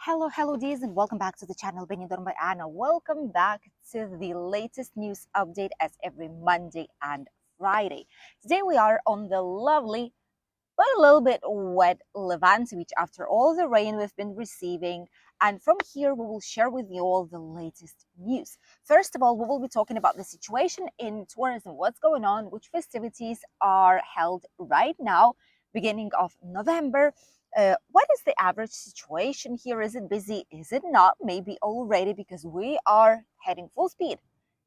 Hello dears, and welcome back to the channel Benidorm by Anna. Welcome back to the latest news update as every Monday and Friday. Today we are on the lovely but a little bit wet Levante Beach after all the rain we've been receiving. And from here, we will share with you all the latest news. First of all, we will be talking about the situation in tourism, what's going on, which festivities are held right now, beginning of November. What is the average situation here? Is it busy? Is it not? Maybe already, because we are heading full speed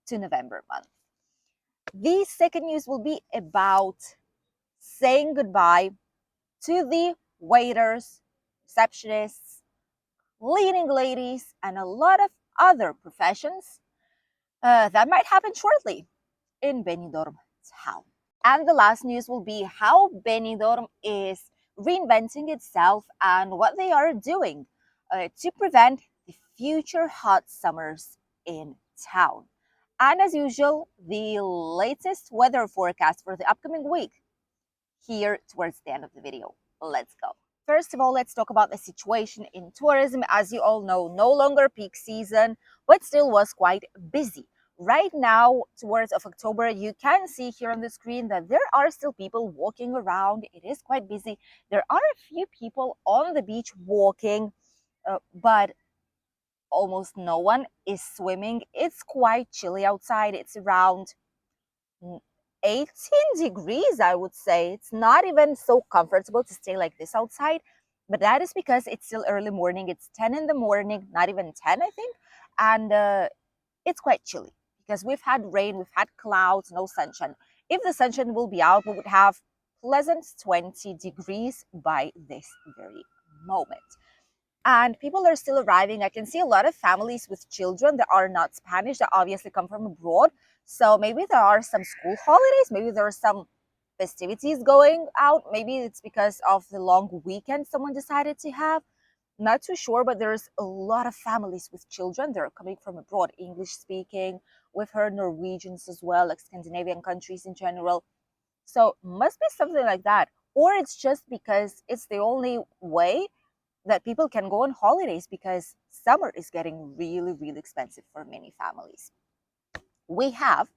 to November month. The second news will be about saying goodbye to the waiters, receptionists, cleaning ladies, and a lot of other professions that might happen shortly in Benidorm town. And the last news will be how Benidorm is reinventing itself and what they are doing to prevent the future hot summers in town. And as usual, the latest weather forecast for the upcoming week here towards the end of the video. Let's go. First of all, let's talk about the situation in tourism. As you all know, no longer peak season, but still was quite busy. Right now, towards of October, you can see here on the screen that there are still people walking around. It is quite busy. There are a few people on the beach walking, but almost no one is swimming. It's quite chilly outside. It's around 18 degrees, I would say. It's not even so comfortable to stay like this outside, but that is because it's still early morning. It's 10 in the morning, not even 10, I think, and it's quite chilly because we've had rain, we've had clouds, no sunshine. If the sunshine will be out, we would have pleasant 20 degrees by this very moment. And people are still arriving. I can see a lot of families with children that are not Spanish, that obviously come from abroad. So maybe there are some school holidays, maybe there are some festivities going out. Maybe it's because of the long weekend someone decided to have. Not too sure, but there's a lot of families with children that are coming from abroad, English speaking. We've heard Norwegians as well, like Scandinavian countries in general. So must be something like that. Or it's just because it's the only way that people can go on holidays, because summer is getting really, really expensive for many families. We have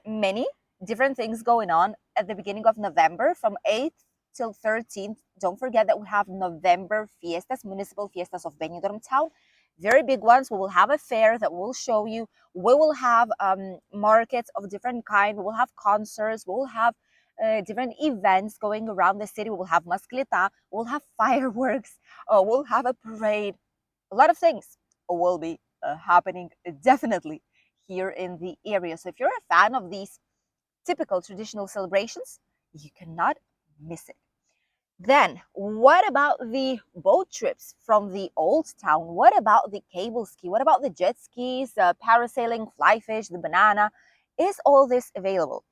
many different things going on at the beginning of November from 8th till 13th. Don't forget that we have November fiestas, municipal fiestas of Benidorm town. Very big ones. We will have a fair that will show you. We will have markets of different kind. We will have concerts. We will have different events going around the city. We'll have mascleta, we'll have fireworks, we'll have a parade. A lot of things will be happening definitely here in the area. So if you're a fan of these typical traditional celebrations, you cannot miss it. Then, what about the boat trips from the old town? What about the cable ski? What about the jet skis, parasailing, fly fish, the banana? Is all this available?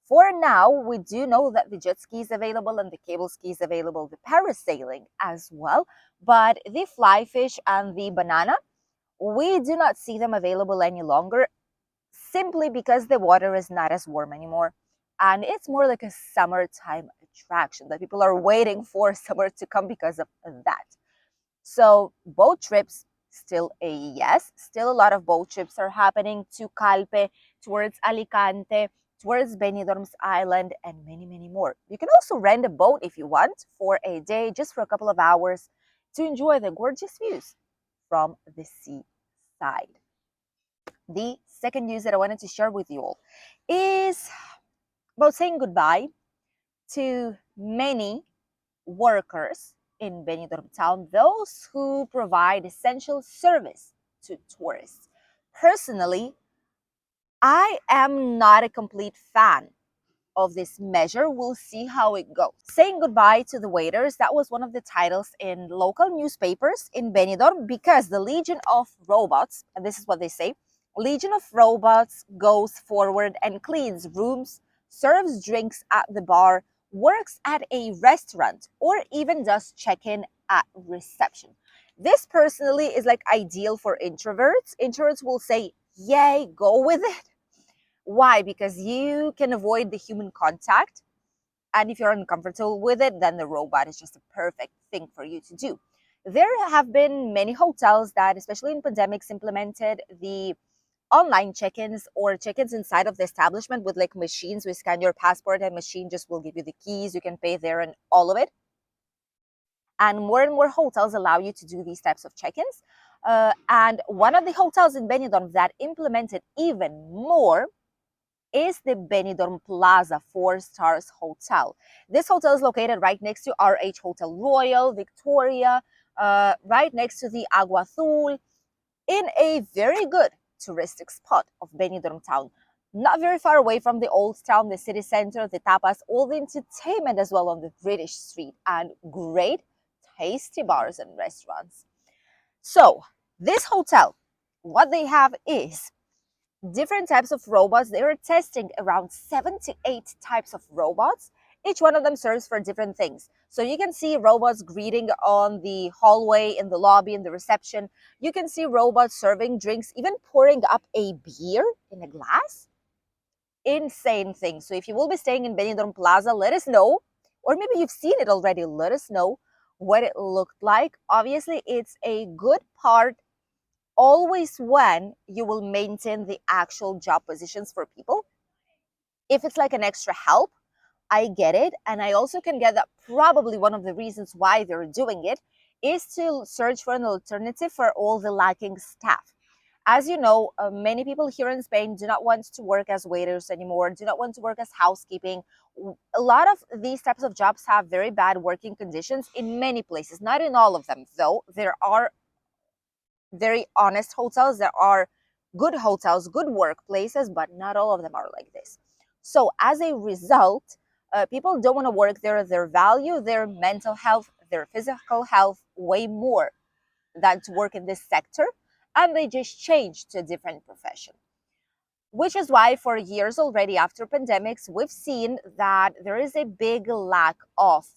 For now, we do know that the jet ski is available and the cable ski is available, the parasailing as well. But the fly fish and the banana, we do not see them available any longer, simply because the water is not as warm anymore. And it's more like a summertime attraction that people are waiting for summer to come because of that. So boat trips, still a yes. Still a lot of boat trips are happening to Calpe, towards Alicante, towards Benidorm's Island, and many, many more. You can also rent a boat if you want for a day, just for a couple of hours, to enjoy the gorgeous views from the seaside. The second news that I wanted to share with you all is about saying goodbye to many workers in Benidorm town, those who provide essential service to tourists. Personally, I am not a complete fan of this measure. We'll see how it goes. Saying goodbye to the waiters, that was one of the titles in local newspapers in Benidorm, because the Legion of Robots, and this is what they say, Legion of Robots goes forward and cleans rooms, serves drinks at the bar, works at a restaurant, or even does check-in at reception. This personally is like ideal for introverts. Introverts will say, yay, go with it. Why? Because you can avoid the human contact. And if you're uncomfortable with it, then the robot is just a perfect thing for you to do. There have been many hotels that, especially in pandemics, implemented the online check-ins or check-ins inside of the establishment with like machines. We scan your passport and machine just will give you the keys. You can pay there and all of it. And more hotels allow you to do these types of check-ins. And one of the hotels in Benidorm that implemented even more is the Benidorm Plaza 4 Stars Hotel. This hotel is located right next to RH Hotel Royal, Victoria, right next to the Agua Azul, in a very good touristic spot of Benidorm town. Not very far away from the old town, the city center, the tapas, all the entertainment as well on the British street, and great tasty bars and restaurants. So, this hotel, what they have is different types of robots. They are testing around 78 types of robots. Each one of them serves for different things. So you can see robots greeting on the hallway, in the lobby, in the reception. You can see robots serving drinks, even pouring up a beer in a glass. Insane thing. So if you will be staying in Benidorm Plaza, let us know. Or maybe you've seen it already. Let us know what it looked like. Obviously, it's a good part always when you will maintain the actual job positions for people. If it's like an extra help, I get it. And I also can get that probably one of the reasons why they're doing it is to search for an alternative for all the lacking staff. As you know, many people here in Spain do not want to work as waiters anymore, do not want to work as housekeeping. A lot of these types of jobs have very bad working conditions in many places, not in all of them, though. There are very honest hotels. There are good hotels, good workplaces, but not all of them are like this. So, as a result, people don't want to work there. They value their mental health, their physical health way more than to work in this sector. And they just change to a different profession. Which is why, for years already after pandemics, we've seen that there is a big lack of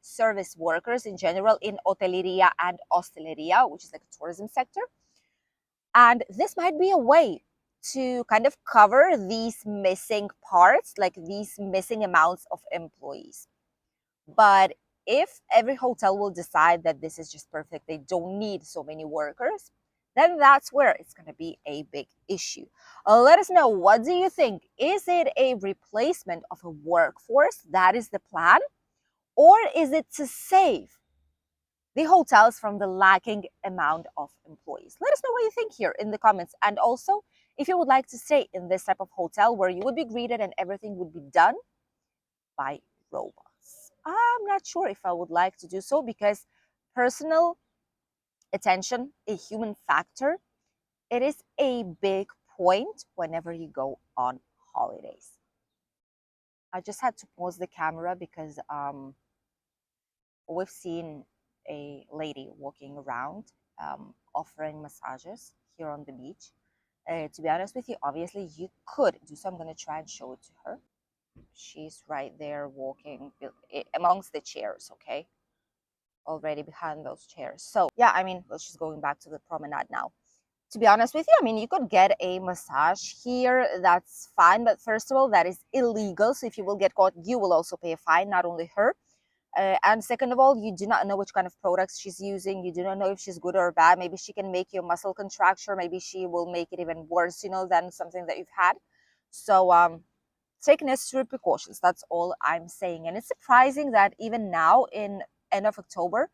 service workers in general in hoteleria and hosteleria, which is like a tourism sector. And this might be a way to kind of cover these missing parts, like these missing amounts of employees. But if every hotel will decide that this is just perfect, they don't need so many workers, then that's where it's going to be a big issue. Let us know, what do you think? Is it a replacement of a workforce? That is the plan? Or is it to save the hotels from the lacking amount of employees? Let us know what you think here in the comments. And also, if you would like to stay in this type of hotel where you would be greeted and everything would be done by robots. I'm not sure if I would like to do so because personal attention, a human factor, it is a big point whenever you go on holidays. I just had to pause the camera because we've seen a lady walking around offering massages here on the beach. To be honest with you, obviously you could do so. I'm going to try and show it to her. She's right there walking amongst the chairs, okay? Already behind those chairs. So, yeah, I mean, well, she's going back to the promenade now. To be honest with you, I mean, you could get a massage here. That's fine. But first of all, that is illegal. So if you will get caught, you will also pay a fine, not only her. And second of all, you do not know which kind of products she's using. You do not know if she's good or bad. Maybe she can make your muscle contracture. Maybe she will make it even worse, than something that you've had. So take necessary precautions. That's all I'm saying. And it's surprising that even now in end of October,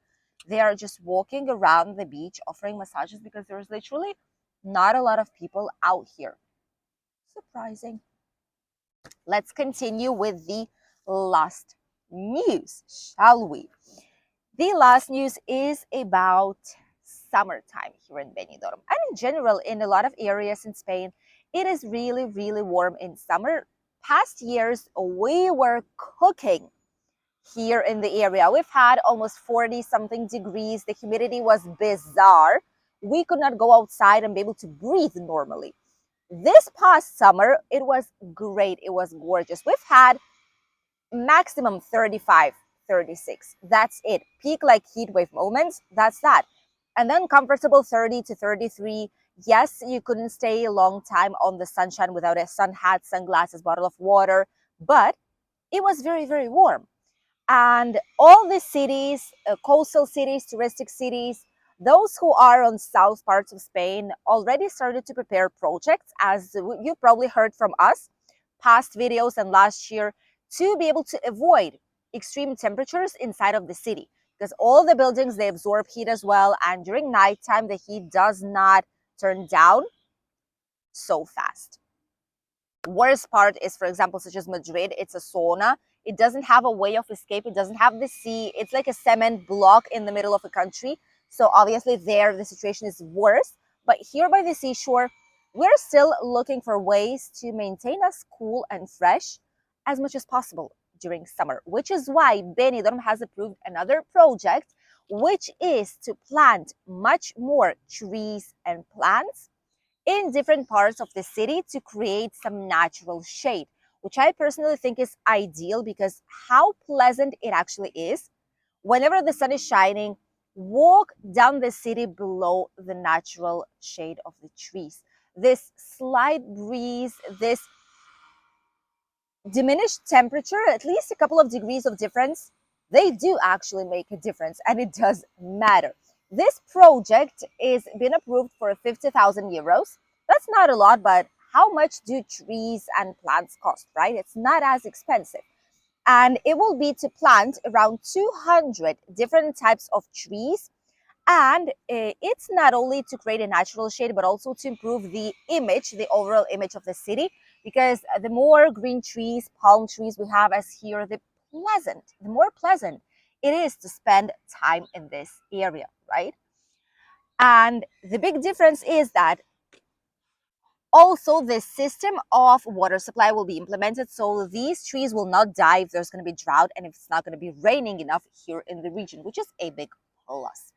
they are just walking around the beach offering massages because there's literally not a lot of people out here. Surprising. Let's continue with the last news, shall we? The last news is about summertime here in Benidorm. And in general, in a lot of areas in Spain, it is really, really warm in summer. Past years, we were cooking here in the area. We've had almost 40 something degrees. The humidity was bizarre. We could not go outside and be able to breathe normally. This past summer, it was great. It was gorgeous. We've had maximum 35, 36. That's it. Peak like heat wave moments. That's that. And then comfortable 30 to 33. Yes, you couldn't stay a long time on the sunshine without a sun hat, sunglasses, bottle of water, but it was very, very warm. And all the cities, coastal cities, touristic cities, those who are on south parts of Spain already started to prepare projects, as you probably heard from us, past videos and last year, to be able to avoid extreme temperatures inside of the city. Because all the buildings, they absorb heat as well. And during nighttime, the heat does not turn down so fast. Worst part is, for example, such as Madrid, it's a sauna. It doesn't have a way of escape. It doesn't have the sea. It's like a cement block in the middle of a country. So obviously there the situation is worse. But here by the seashore, we're still looking for ways to maintain us cool and fresh as much as possible during summer, which is why Benidorm has approved another project, which is to plant much more trees and plants in different parts of the city to create some natural shade, which I personally think is ideal because how pleasant it actually is whenever the sun is shining, walk down the city below the natural shade of the trees. This slight breeze, this diminished temperature, at least a couple of degrees of difference, they do actually make a difference and it does matter. This project is been approved for 50,000 euros. That's not a lot, but how much do trees and plants cost, right? It's not as expensive. And it will be to plant around 200 different types of trees, and it's not only to create a natural shade, but also to improve the image, the overall image of the city. Because the more green trees, palm trees we have as here, the more pleasant it is to spend time in this area, right? And the big difference is that also the system of water supply will be implemented, so these trees will not die if there's going to be drought and if it's not going to be raining enough here in the region, which is a big plus.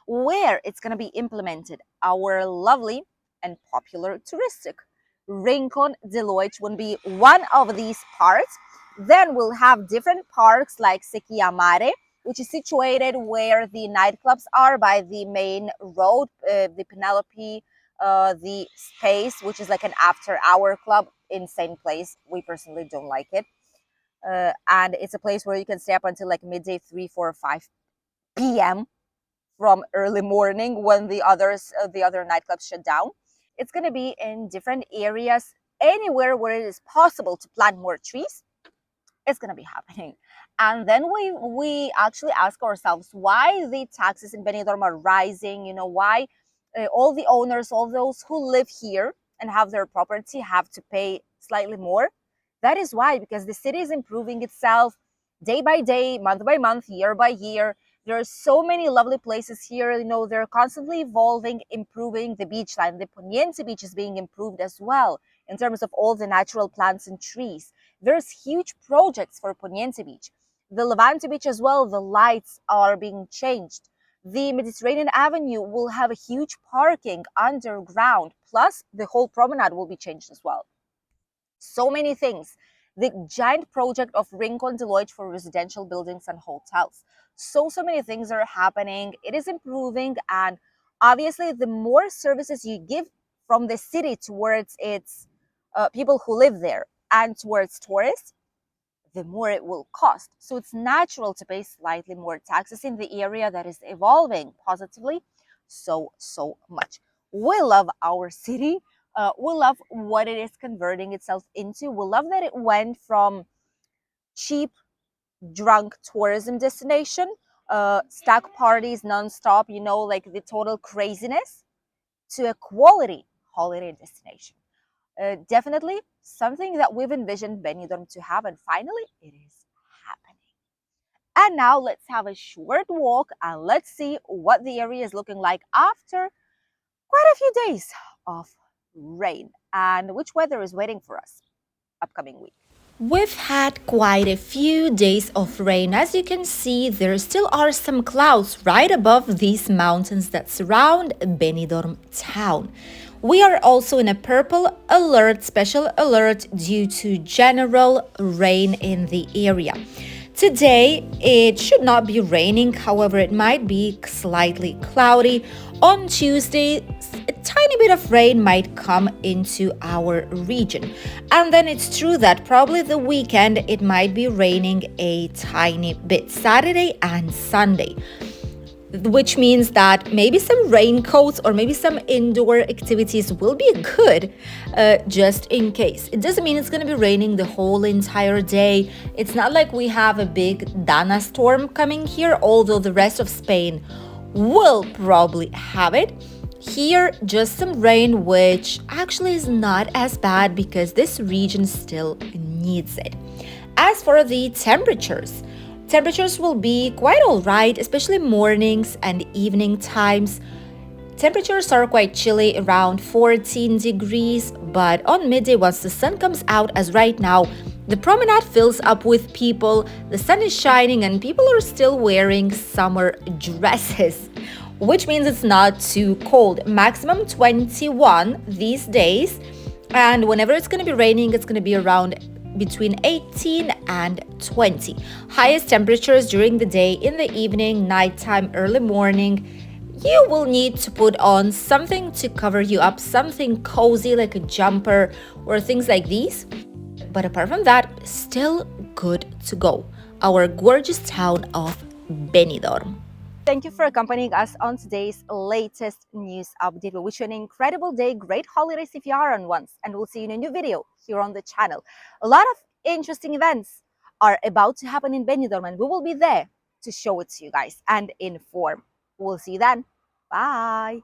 Where it's going to be implemented, our lovely and popular touristic Rincon de Loix will be one of these parts. Then we'll have different parks like Sequia Mare, which is situated where the nightclubs are by the main road, the Penelope, the Space, which is like an after-hour club. Insane place. We personally don't like it. And it's a place where you can stay up until like midday, 3, 4, 5 p.m. from early morning when the other nightclubs shut down. It's going to be in different areas, anywhere where it is possible to plant more trees. It's going to be happening. And then we actually ask ourselves why the taxes in Benidorm are rising. You know, why all the owners, all those who live here and have their property have to pay slightly more. That is why, because the city is improving itself day by day, month by month, year by year. There are so many lovely places here. You know, they're constantly evolving, improving the beach line. The Poniente beach is being improved as well in terms of all the natural plants and trees. There's huge projects for Poniente beach. The Levante beach as well, the lights are being changed. The Mediterranean Avenue will have a huge parking underground, plus the whole promenade will be changed as well. So many things. The giant project of Rincon de Loix for residential buildings and hotels. So many things are happening. It is improving, and obviously, the more services you give from the city towards its people who live there and towards tourists, the more it will cost. So it's natural to pay slightly more taxes in the area that is evolving positively so much. We love our city. We love what it is converting itself into. We love that it went from cheap, drunk tourism destination, stag parties nonstop, you know, like the total craziness, to a quality holiday destination. Definitely something that we've envisioned Benidorm to have, and finally it is happening. And now let's have a short walk and let's see what the area is looking like after quite a few days of rain and which weather is waiting for us upcoming week. We've had quite a few days of rain. As you can see, there still are some clouds right above these mountains that surround Benidorm town. We are also in a purple alert, special alert due to general rain in the area. Today, it should not be raining, however, it might be slightly cloudy. On Tuesday, a tiny bit of rain might come into our region. And then it's true that probably the weekend it might be raining a tiny bit, Saturday and Sunday, which means that maybe some raincoats or maybe some indoor activities will be good, just in case. It doesn't mean it's going to be raining the whole entire day. It's not like we have a big Dana storm coming here, although the rest of Spain will probably have it. Here, just some rain, which actually is not as bad because this region still needs it. As for the temperatures will be quite alright, especially mornings and evening times. Temperatures are quite chilly, around 14 degrees, but on midday, once the sun comes out, as right now, the promenade fills up with people, the sun is shining, and people are still wearing summer dresses, which means it's not too cold. Maximum 21 these days, and whenever it's going to be raining, it's going to be around between 18 and 20. Highest temperatures during the day, in the evening, nighttime, early morning. You will need to put on something to cover you up, something cozy like a jumper or things like these. But apart from that, still good to go. Our gorgeous town of Benidorm. Thank you for accompanying us on today's latest news update. We wish you an incredible day, great holidays if you are on ones, and we'll see you in a new video here on the channel. A lot of interesting events are about to happen in Benidorm, and we will be there to show it to you guys and inform. We'll see you then. Bye.